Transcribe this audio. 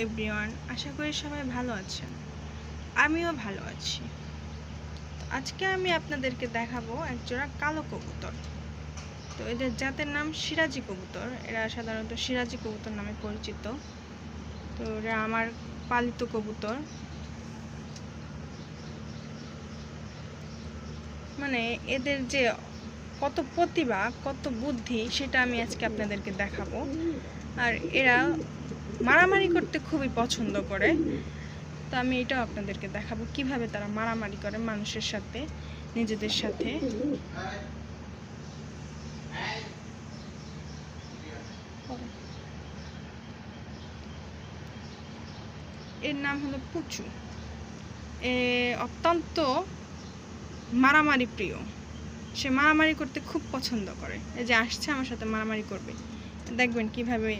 Everyone, আশা করি সবাই ভালো আছেন। আমিও ভালো আছি। আজকে আমি আপনাদেরকে দেখাবো একজোড়া কালো কবুতর। তো এদের জাতের নাম সিরাজি কবুতর। এরা সাধারণত সিরাজি কবুতর নামে পরিচিত। তো এরা আমার পালিত কবুতর। মানে এদের যে কত প্রতিভা, কত বুদ্ধি, সেটা আমি আজকে আপনাদেরকে দেখাবো। আর এরা মারামারি করতে খুবই পছন্দ করে। তো আমি এটাও আপনাদেরকে দেখাবো কিভাবে তারা মারামারি করে মানুষের সাথে, নিজেদের সাথে। এর নাম হলো পুচু। এ অত্যন্ত মারামারি প্রিয়। সে মারামারি করতে খুব পছন্দ করে। এই যে আসছে আমার সাথে মারামারি করবে, দেখবেন কিভাবে